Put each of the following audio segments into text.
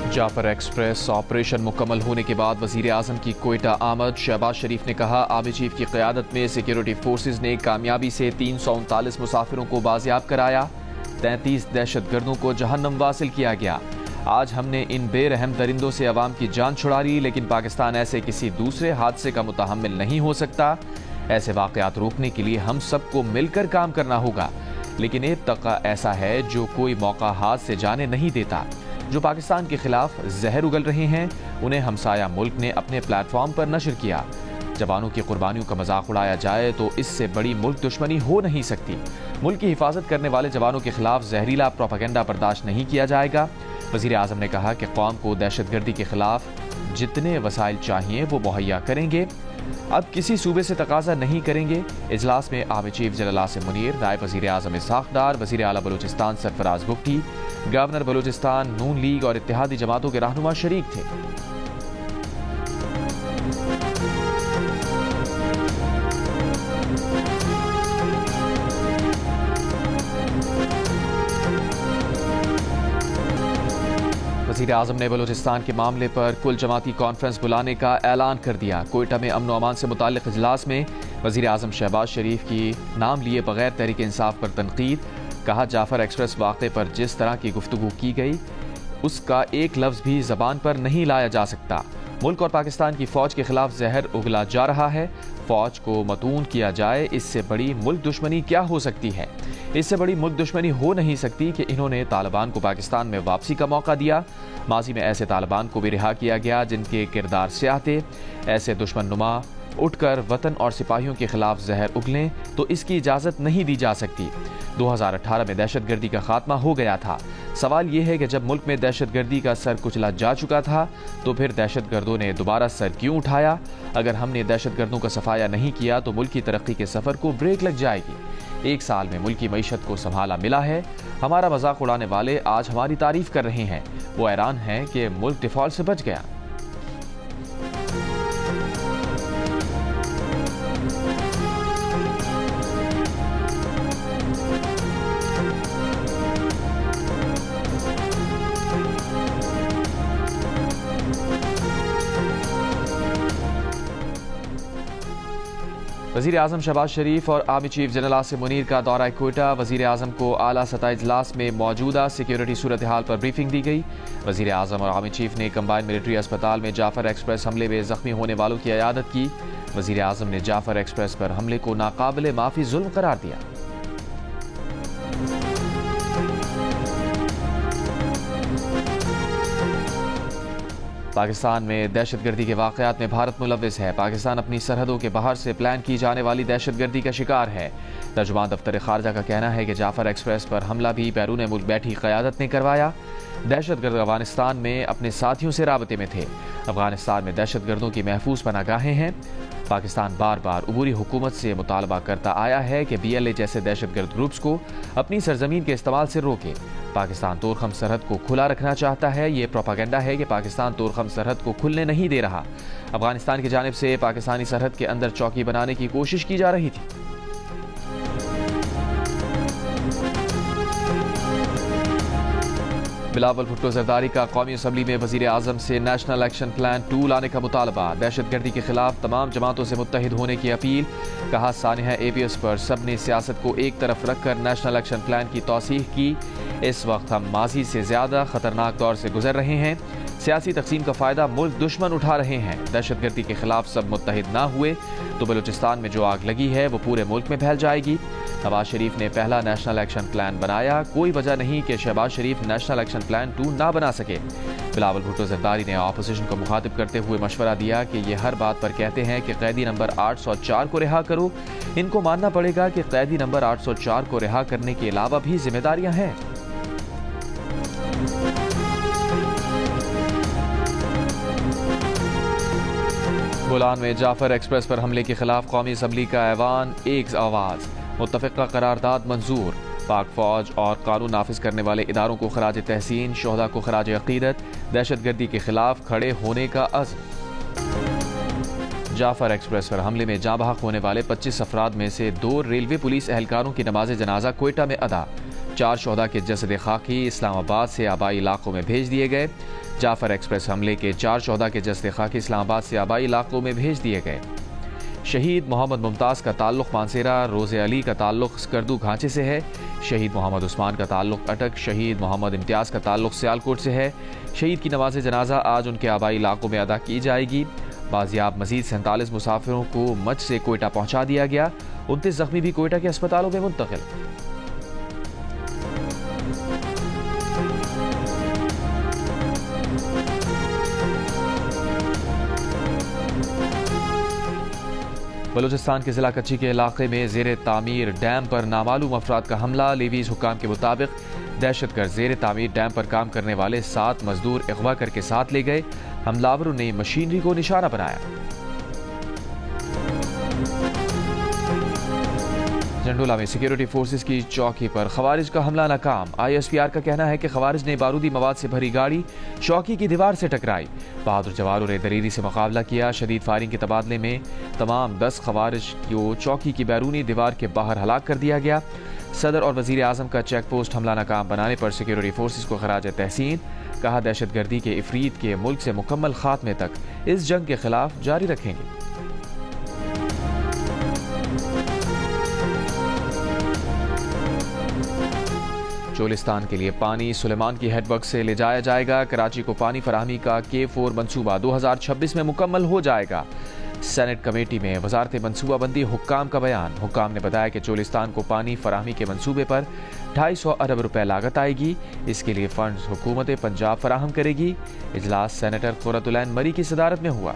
Jafar express operation मुकम्मल होने के बाद वजीर आजम की क्वेटा आमद। शहबाज शरीफ ने कहा, आर्मी चीफ की क़यादत में सिक्योरिटी फोर्सेज ने कामयाबी से 339 मुसाफिरों को बाजियाब कराया। 33 दहशतगर्दों को जहन्नम वासिल किया गया। आज हमने इन बेरहम दरिंदों से अवाम की जान छुड़ा ली, लेकिन पाकिस्तान ऐसे किसी दूसरे हादसे का मुतहम्मिल नहीं हो सकता। ऐसे वाक़यात रोकने के लिए हम सबको मिलकर काम करना होगा, लेकिन एक तबका ऐसा है जो कोई मौका हाथ से जाने नहीं देता। जो पाकिस्तान के खिलाफ जहर उगल रहे हैं, उन्हें हमसाया मुल्क ने अपने प्लेटफॉर्म पर नशर किया। जवानों की कुर्बानियों का मजाक उड़ाया जाए तो इससे बड़ी मुल्क दुश्मनी हो नहीं सकती। मुल्क की हिफाजत करने वाले जवानों के खिलाफ जहरीला प्रोपेगेंडा बर्दाश्त नहीं किया जाएगा। वजीर आजम ने कहा कि कौम को दहशतगर्दी के खिलाफ जितने वसाइल चाहिए वो मुहैया करेंगे। अब किसी सूबे से तकाजा नहीं करेंगे। इजलास में army chief general Asim Munir, नायब वजीर आजम इसहाक डार, वजीर आला बलूचिस्तान सरफराज बुगटी, गवर्नर बलूचिस्तान, नून लीग और इत्तेहादी जमातों के रहनुमा शरीक थे। वज़ीर आज़म ने बलूचिस्तान के मामले पर कुल जमाती कॉन्फ्रेंस बुलाने का ऐलान कर दिया। कोयटा में अमन अमान से मुताल्लिक़ इजलास में वज़ीर आज़म शहबाज शरीफ की नाम लिए बगैर तहरीक इंसाफ पर तनकीद। कहा, जाफर एक्सप्रेस वाक़े पर जिस तरह की गुफ्तगू की गई उसका एक लफ्ज़ भी ज़बान पर नहीं लाया जा सकता। मुल्क और पाकिस्तान की फ़ौज के खिलाफ जहर उगला जा रहा है। फ़ौज को मतून किया जाए, इससे बड़ी मुल्क दुश्मनी क्या हो सकती है। इससे बड़ी मुल्क दुश्मनी हो नहीं सकती कि इन्होंने तालिबान को पाकिस्तान में वापसी का मौका दिया। माजी में ऐसे तालिबान को भी रिहा किया गया जिनके किरदार स्याह थे। ऐसे दुश्मन नुमा उठकर वतन और सिपाहियों के खिलाफ जहर उगलें तो इसकी इजाज़त नहीं दी जा सकती। 2018 में दहशतगर्दी का खात्मा हो गया था। सवाल यह है कि जब मुल्क में दहशतगर्दी का सर कुचला जा चुका था तो फिर दहशतगर्दों ने दोबारा सर क्यों उठाया। अगर हमने दहशतगर्दों का सफाया नहीं किया तो मुल्क की तरक्की के सफ़र को ब्रेक लग जाएगी। 1 साल में मुल्क की मईशत को संभाला मिला है। हमारा मजाक उड़ाने वाले आज हमारी तारीफ कर रहे हैं। वो हैरान हैं कि मुल्क डिफॉल्ट से बच गया। वज़ीर आज़म शहबाज शरीफ और army chief general Asim Munir का दौरा कोयटा। वज़ीर आज़म को आला सतह इजलास में मौजूदा सिक्योरिटी सूरत हाल पर ब्रीफिंग दी गई। वज़ीर आज़म और आर्मी चीफ ने कंबाइंड मिलिट्री अस्पताल में जाफर एक्सप्रेस हमले में जख्मी होने वालों की इयादत की। वज़ीर आज़म ने जाफर एक्सप्रेस पर हमले को नाकाबिले माफ़ी जुल्म करार दिया। पाकिस्तान में दहशतगर्दी के वाक़यात में भारत मुलव्विस है। पाकिस्तान अपनी सरहदों के बाहर से प्लान की जाने वाली दहशतगर्दी का शिकार है। तर्जुमान दफ्तर खारजा का कहना है कि जाफर एक्सप्रेस पर हमला भी बैरून मुल्क बैठी क़यादत ने करवाया। दहशतगर्द अफगानिस्तान में अपने साथियों से राबते में थे। अफगानिस्तान में दहशतगर्दों की महफूज पनागाहें हैं। पाकिस्तान बार बार उबूरी हुकूमत से मुतालबा करता आया है कि BLA जैसे दहशतगर्द ग्रुप्स को अपनी सरजमीन के इस्तेमाल से रोके। पाकिस्तान तोरखम सरहद को खुला रखना चाहता है। ये प्रोपागेंडा है कि पाकिस्तान तोरखम सरहद को खुलने नहीं दे रहा। अफगानिस्तान की जानिब से पाकिस्तानी सरहद के अंदर चौकी बनाने की कोशिश की जा रही थी। बिलावल भुट्टो जरदारी का कौमी असम्बली में वज़ीर आज़म से नेशनल एक्शन प्लान 2 लाने का मुतालबा। दहशतगर्दी के खिलाफ तमाम जमातों से मुत्तहिद होने की अपील। कहा, सानिया APS पर सब ने सियासत को एक तरफ रखकर नेशनल एक्शन प्लान की तौसीह की। इस वक्त हम माजी से ज़्यादा खतरनाक दौर से गुजर रहे हैं। सियासी तकसीम का फ़ायदा मुल्क दुश्मन उठा रहे हैं। दहशतगर्दी के खिलाफ सब मुत्तहिद ना हुए तो बलूचिस्तान में जो आग लगी है वो पूरे मुल्क में फैल जाएगी। नवाज शरीफ ने पहला नेशनल एक्शन प्लान बनाया। कोई वजह नहीं कि शहबाज शरीफ नेशनल एक्शन प्लान 2 ना बना सके। बिलावल भुट्टो जरदारी ने अपोजिशन को मुखातिब करते हुए मशवरा दिया कि ये हर बात पर कहते हैं कि कैदी नंबर 804 को रिहा करो। इनको मानना पड़ेगा कि कैदी नंबर 804 को रिहा करने के अलावा भी जिम्मेदारियां हैं। बोलान में जाफर एक्सप्रेस पर हमले के खिलाफ कौमी असम्बली का ऐवान, एक आवाज़। मुत्तफ़िक़ा करारदाद मंजूर। पाक फौज और कानून नाफिज करने वाले इदारों को खराज तहसीन, शोहदा को खराज अक़ीदत। दहशतगर्दी के खिलाफ खड़े होने का अज़्म। जाफर एक्सप्रेस पर हमले में जाँ बहक होने वाले 25 अफराद में से 2 रेलवे पुलिस एहलकारों की नमाज जनाजा कोयटा में अदा। 4 शोहदा के जसद खाकी इस्लामाबाद से आबाई इलाकों में भेज दिए गए। जाफर एक्सप्रेस हमले के 4 शोहदा के जस्ते खाकी इस्लामाबाद से आबाई इलाकों में भेज दिए गए। शहीद मोहम्मद मुमताज़ का ताल्लुक़ मानसेरा, रोज़े अली का ताल्लुक़ स्कर्दू घांचे से है। शहीद मोहम्मद उस्मान का ताल्लुक़ अटक, शहीद मोहम्मद इम्तियाज़ का ताल्लुक़ सियालकोट से है। शहीद की नमाज जनाजा आज उनके आबाई इलाकों में अदा की जाएगी। बाजियाब मजीद 47 मुसाफिरों को मच से कोयटा पहुँचा दिया गया। 29 जख्मी भी कोयटा के अस्पतालों में मुंतकिल। बलूचिस्तान के जिला कच्ची के इलाके में जेर तामीर डैम पर नामालूम अफराद का हमला। लेवीज हुक्काम के मुताबिक दहशतगर्द जेर तामीर डैम पर काम करने वाले 7 मजदूर अगवा करके साथ ले गए। हमलावरों ने मशीनरी को निशाना बनाया। झंडोला में सिक्योरिटी फोर्सेस की चौकी पर खवारिज का हमला नाकाम। ISPR का कहना है कि खवारिज ने बारूदी मवाद से भरी गाड़ी चौकी की दीवार से टकराई। बहादुर जवानों ने दरीरी से मुकाबला किया। शदीद फायरिंग के तबादले में तमाम 10 खवारिज को चौकी की बैरूनी दीवार के बाहर हलाक कर दिया गया। सदर और वजीर आजम का चेक पोस्ट हमला नाकाम बनाने पर सिक्योरिटी फोर्सेस को खराज तहसीन। कहा, दहशतगर्दी के इफरीत के मुल्क से मुकम्मल खात्मे तक इस जंग के खिलाफ जारी रखेंगे। चोलिस्तान के लिए पानी सुलेमान की हेडवर्क से ले जाया जाएगा। कराची को पानी फराहमी का K4 मनसूबा 2026 में मुकम्मल हो जाएगा। सेनेट कमेटी में वजारत मनसूबाबंदी हुक्काम का बयान। हुक्काम ने बताया कि चोलिस्तान को पानी फराहमी के मनसूबे पर 250 अरब रुपए लागत आएगी। इसके लिए फंड्स हुकूमत पंजाब फराहम करेगी। इजलास सेनेटर कुरतुलैन मरी की सदारत में हुआ।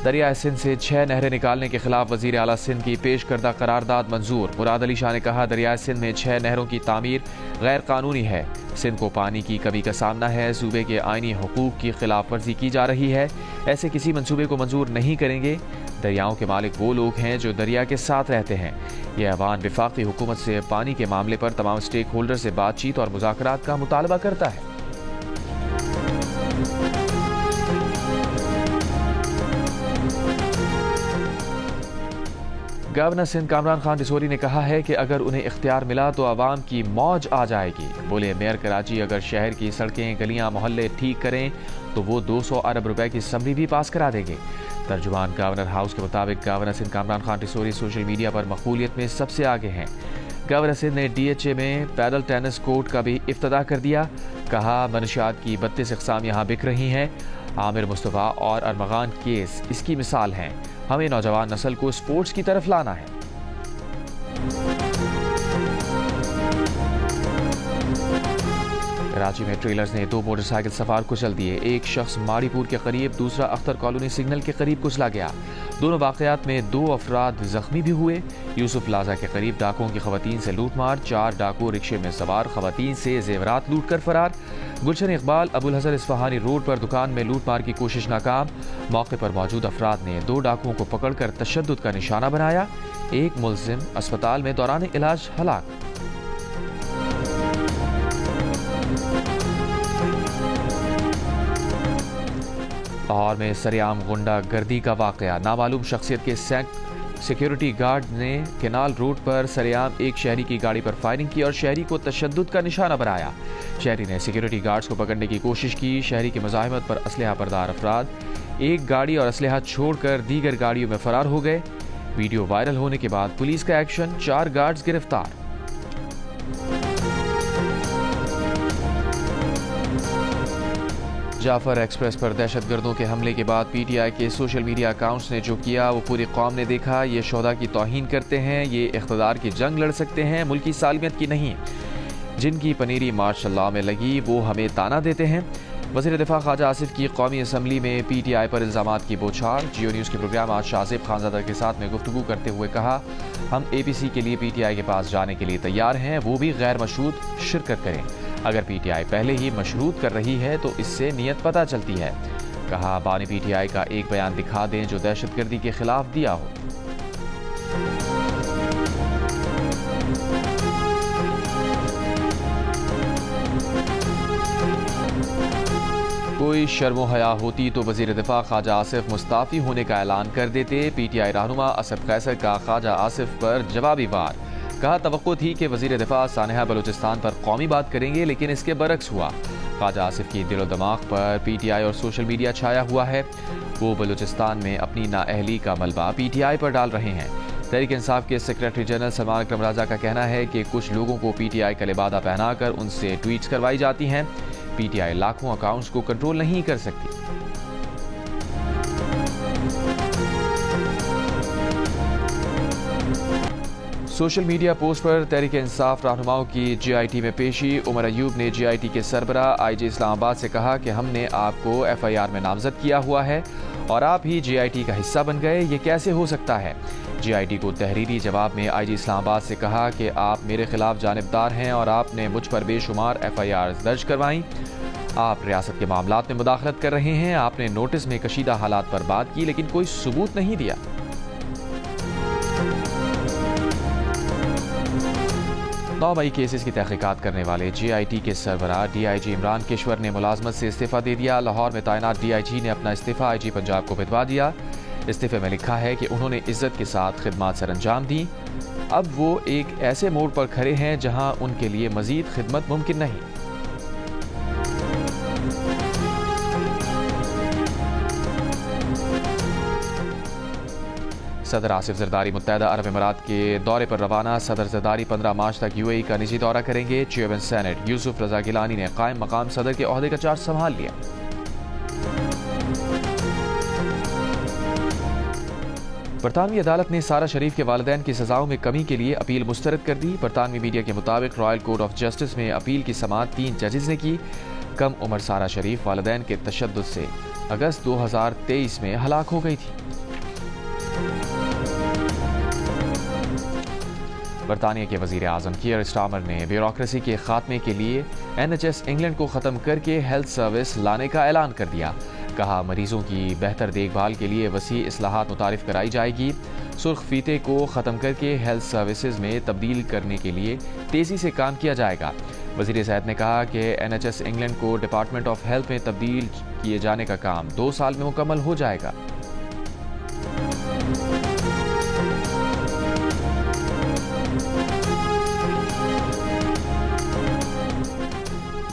दरियाए सिंध से 6 नहरें निकालने के खिलाफ वजीर आला सिंध की पेश करदा करारदाद मंजूर। मुराद अली शाह ने कहा, दरियाए सिंध में 6 नहरों की तामीर गैर कानूनी है। सिंध को पानी की कमी का सामना है। सूबे के आईनी हुकूक की खिलाफ वर्जी की जा रही है। ऐसे किसी मंसूबे को मंजूर नहीं करेंगे। दरियाओं के मालिक वो लोग हैं जो दरिया के साथ रहते हैं। यह ऐवान वफाकी हुकूमत से पानी के मामले पर तमाम स्टेक होल्डर से बातचीत और मुज़ाकरात का मुतालबा करता है। गवर्नर सिंध कामरान खान डिसोरी ने कहा है कि अगर उन्हें इख्तियार मिला तो आवाम की मौज आ जाएगी। बोले, मेयर कराची अगर शहर की सड़कें, गलियां, मोहल्ले ठीक करें तो वो 200 अरब रुपए की समरी भी पास करा देंगे। तर्जुमान गवर्नर हाउस के मुताबिक governor Sindh Kamran Khan Tessori social media पर मकबूलियत में सबसे आगे हैं। गवर्नर सिंध ने DHA में पैदल टेनिस कोर्ट का भी इफ्तिताह कर दिया। कहा, मनशियात की 32 इक़साम यहाँ बिक रही हैं। आमिर मुस्तफ़ा और अरमगान केस इसकी मिसाल हैं। हमें नौजवान नस्ल को स्पोर्ट्स की तरफ लाना है। कराची में ट्रेलर्स ने 2 मोटरसाइकिल सवार कुचल दिए। एक शख्स माड़ीपुर के करीब, दूसरा अख्तर कॉलोनी सिग्नल के करीब कुचला गया। दोनों वाकयात में 2 अफराद जख्मी भी हुए। यूसुफ प्लाजा के करीब डाकुओं की खवातीन से लूटमार। 4 डाकू रिक्शे में सवार खवातीन से जेवरात लूट कर फरार। गुलशन इकबाल अबुल हसन इस्फहानी रोड पर दुकान में लूटमार की कोशिश नाकाम। मौके पर मौजूद अफराद ने 2 डाकुओं को पकड़कर तशद्दुद का निशाना बनाया। एक मुलजिम अस्पताल में दौरान इलाज हलाक। लाहौर में सरेआम गुंडा गर्दी का वाकया। नामालूम शख्सियत के सिक्योरिटी गार्ड ने केनाल रोड पर सरेआम एक शहरी की गाड़ी पर फायरिंग की और शहरी को तशद्दुद का निशाना बनाया। शहरी ने सिक्योरिटी गार्ड्स को पकड़ने की कोशिश की। शहरी की मुजाहिमत पर असलहा बरदार अफराद एक गाड़ी और असलहा छोड़कर दीगर गाड़ियों में फरार हो गए। वीडियो वायरल होने के बाद पुलिस का एक्शन, 4 गार्ड्स गिरफ्तार। जाफर एक्सप्रेस पर दहशतगर्दों के हमले के बाद PTI के सोशल मीडिया अकाउंट्स ने जो किया वो पूरी कौम ने देखा। ये शोहदा की तौहीन करते हैं, ये इख्तिदार की जंग लड़ सकते हैं, मुल्की सालमियत की नहीं। जिनकी पनीरी मार्शल्लाह में लगी वो हमें ताना देते हैं। वज़ीर दिफा ख्वाजा आसिफ की कौमी असम्बली में PTI पर इल्ज़ामात की बौछार। जियो न्यूज़ के प्रोग्राम आज शाहज़ेब खानज़ादा के साथ में गुफ्तगू करते हुए कहा, हम APC के लिए PTI के पास जाने के लिए तैयार हैं, वो भी गैर मशरूत शिरकत करें। अगर PTI पहले ही मशरूत कर रही है तो इससे नीयत पता चलती है। कहा, बानी PTI का एक बयान दिखा दें जो दहशतगर्दी के खिलाफ दिया हो। कोई शर्मो हया होती तो वज़ीर दिफा ख्वाजा आसिफ मुस्ताफ़ी होने का ऐलान कर देते। PTI रहनुमा असद कैसर का ख्वाजा आसिफ पर जवाबी वार। कहा तवक्को थी कि वजीर दिफा सानिहा बलूचिस्तान पर कौमी बात करेंगे, लेकिन इसके बरक्स हुआ। ख्वाजा आसिफ की दिलो दिमाग पर PTI और सोशल मीडिया छाया हुआ है। वो बलूचिस्तान में अपनी नाअहली का मलबा PTI पर डाल रहे हैं। तहरीक इंसाफ के सेक्रेटरी जनरल सलमान अकरम राजा का कहना है कि कुछ लोगों को PTI का लिबादा पहनाकर उनसे ट्वीट्स करवाई जाती हैं। PTI लाखों अकाउंट्स को कंट्रोल नहीं कर सकती। सोशल मीडिया पोस्ट पर तहरीक इंसाफ रहनुमाओं की GIT में पेशी। उमर अयूब ने GIT के सरबरा IG इस्लामाबाद से कहा कि हमने आपको FIR में नामजद किया हुआ है और आप ही GIT का हिस्सा बन गए, ये कैसे हो सकता है। GIT को तहरीरी जवाब में IG इस्लामाबाद से कहा कि आप मेरे खिलाफ जानिबदार हैं और आपने मुझ पर बेशुमार FIR दर्ज करवाई। आप रियासत के मामलात में मुदाखलत कर रहे हैं। आपने नोटिस में कशीदा हालात पर बात की, लेकिन कोई सबूत नहीं दिया। 9 मई केसेस की तहकीकात करने वाले GIT के सरबरा DIG इमरान किश्वर ने मुलाजमत से इस्तीफा दे दिया। लाहौर में तैनात DIG ने अपना इस्तीफा IG पंजाब को भिजवा दिया। इस्तीफे में लिखा है कि उन्होंने इज्जत के साथ खिदमत सर अंजाम दी। अब वो एक ऐसे मोड़ पर खड़े हैं जहां उनके लिए मजीद खिदमत मुमकिन नहीं। सदर आसिफ जरदारी मुत्तहदा अरब अमीरात के दौरे पर रवाना। सदर जरदारी 15 मार्च तक UAE का निजी दौरा करेंगे। चेयरमैन सेनेट यूसुफ रजा गिलानी ने कायम मकाम सदर के ओहदे का चार्ज संभाल लिया। बरतानवी अदालत ने सारा शरीफ के वालिदैन की सजाओं में कमी के लिए अपील मुस्तरद कर दी। बरतानवी मीडिया के मुताबिक रॉयल कोर्ट ऑफ जस्टिस में अपील की समाअत 3 जजेस ने की। कम उम्र सारा शरीफ वालिदैन के तशद्दुद से अगस्त 2023 में हलाक हो गई थी। बरतानिया के वजीर आजम कीयर स्टार्मर ने ब्यूरोक्रेसी के खात्मे के लिए NHS इंग्लैंड को ख़त्म करके हेल्थ सर्विस लाने का ऐलान कर दिया। कहा मरीजों की बेहतर देखभाल के लिए वसी इस्लाहात मुतारिफ कराई जाएगी। सुर्ख फीते को ख़त्म करके हेल्थ सर्विसेज में तब्दील करने के लिए तेज़ी से काम किया जाएगा। वज़ीर सेहत ने कहा कि NHS इंग्लैंड को डिपार्टमेंट ऑफ हेल्थ में तब्दील किए जाने का काम 2 साल में मुकम्मल हो जाएगा।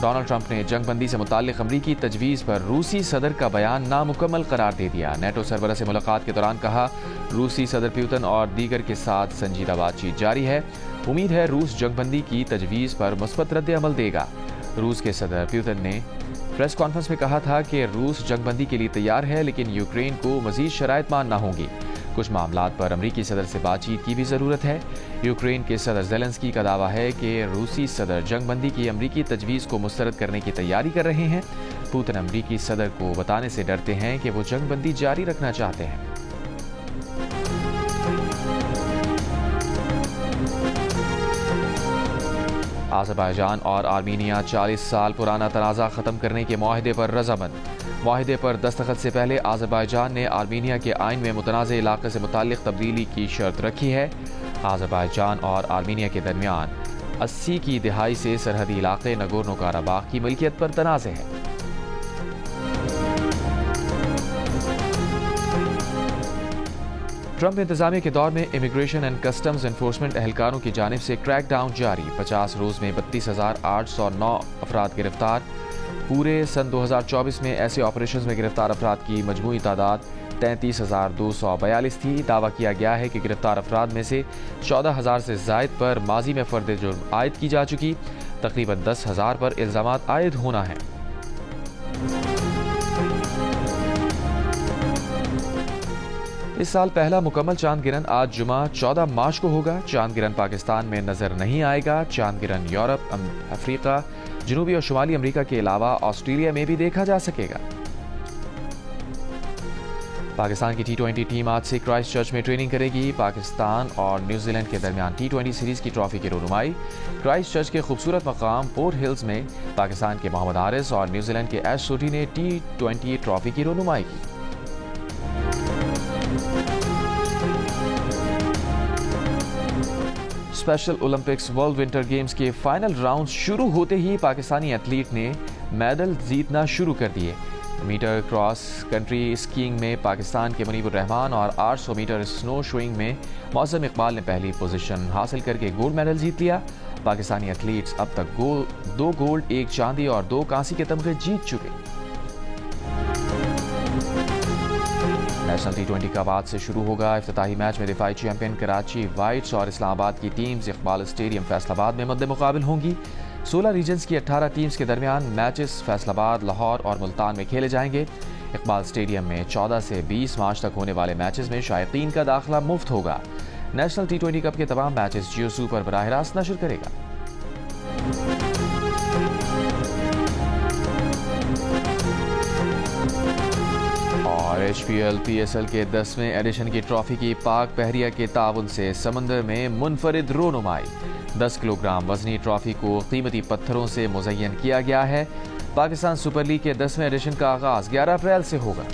डोनाल्ड ट्रंप ने जंगबंदी से मुताल्लिक अमरीकी तजवीज़ पर रूसी सदर का बयान नामुकम्मल करार दे दिया। नेटो सरबराह से मुलाकात के दौरान कहा रूसी सदर पुतिन और दीगर के साथ संजीदा बातचीत जारी है। उम्मीद है रूस जंगबंदी की तजवीज़ पर मुस्बत रद्द अमल देगा। रूस के सदर पुतिन ने प्रेस कॉन्फ्रेंस में कहा था कि रूस जंगबंदी के लिए तैयार है, लेकिन यूक्रेन को मजीद शराइत मानना होंगी। कुछ मामलात पर अमरीकी सदर से बातचीत की भी ज़रूरत है। यूक्रेन के सदर ज़ेलेंस्की का दावा है कि रूसी सदर जंगबंदी की अमरीकी तजवीज़ को मुस्तरद करने की तैयारी कर रहे हैं। पुतिन अमरीकी सदर को बताने से डरते हैं कि वो जंगबंदी जारी रखना चाहते हैं। आज़रबाईजान और आर्मीनिया 40 साल पुराना तनाज़ा ख़त्म करने के मुआहदे पर रज़ामंद। मुआहदे पर दस्तखत से पहले आज़रबाईजान ने आर्मीनिया के आइन में मुतनाज़ इलाक़े से मुताल्लिक़ तब्दीली की शर्त रखी है। आज़रबाईजान और आर्मीनिया के दरमियान 80 की दहाई से सरहदी इलाक़े नगोर्नो काराबाख की मिल्कियत पर तनाज़े है। ट्रंप इंतजामिया के दौर में इमिग्रेशन एंड कस्टम्स एनफोर्समेंट एहलकारों की जानिब से क्रैकडाउन जारी। 50 रोज़ में 32,809 अफराद गिरफ्तार। पूरे सन 2024 में ऐसे ऑपरेशन में गिरफ्तार अफराद की मजमूई तादाद 33,242 थी। दावा किया गया है कि गिरफ्तार अफराद में से 14,000 से ज़ायद पर माजी में फ़र्द जुर्म आयद की जा चुकी। तकरीबन 10,000 पर इल्ज़ामात आयद होना है। इस साल पहला मुकम्मल चांद गिरन आज जुमा 14 मार्च को होगा। चांद गिरन पाकिस्तान में नजर नहीं आएगा। चांद गिरन यूरोप, अफ्रीका, जनूबी और शुमाली अमेरिका के अलावा ऑस्ट्रेलिया में भी देखा जा सकेगा। पाकिस्तान की T20 टीम आज से क्राइस्ट चर्च में ट्रेनिंग करेगी। पाकिस्तान और न्यूजीलैंड के दरमियान T20 सीरीज की ट्रॉफी की रोनुमाई क्राइस्ट चर्च के खूबसूरत मकाम पोर्ट हिल्स में पाकिस्तान के मोहम्मद हारिस और न्यूजीलैंड के एश सोटी ने T20 ट्रॉफी की रोनुमाई की। Special Olympics world winter games के फाइनल राउंड शुरू होते ही पाकिस्तानी एथलीट ने मेडल जीतना शुरू कर दिए। मीटर क्रॉस कंट्री स्कीइंग में पाकिस्तान के मुनीबुर रहमान और 800 मीटर स्नो शोइंग में मौसम इकबाल ने पहली पोजीशन हासिल करके गोल्ड मेडल जीत लिया। पाकिस्तानी एथलीट्स अब तक 2 गोल्ड, 1 चांदी और 2 कांसी के तमगे जीत चुके। नेशनल T20 कप आज से शुरू होगा। इफ्तिताही मैच में दिफाई चैंपियन कराची वाइट्स और इस्लामाबाद की टीम्स इकबाल स्टेडियम फैसलाबाद में मद्दे मुकाबिल होंगी। 16 रीजन्स की 18 टीम्स के दरमियान मैचेस फैसलाबाद, लाहौर और मुल्तान में खेले जाएंगे। इकबाल स्टेडियम में 14 से 20 मार्च तक होने वाले मैचेस में शायकीन का दाखिला मुफ्त होगा। नेशनल T20 कप के तमाम मैचेस जियो सुपर बराह रास्त नशर करेगा। और HPL PSL के 10वें एडिशन की ट्रॉफी की पाक बहरिया के ताउन से समंदर में मुनफरिद रोनुमाई। 10 किलोग्राम वजनी ट्रॉफी को कीमती पत्थरों से मुज़य्यन किया गया है। पाकिस्तान सुपर लीग के 10वें एडिशन का आगाज 11 अप्रैल से होगा।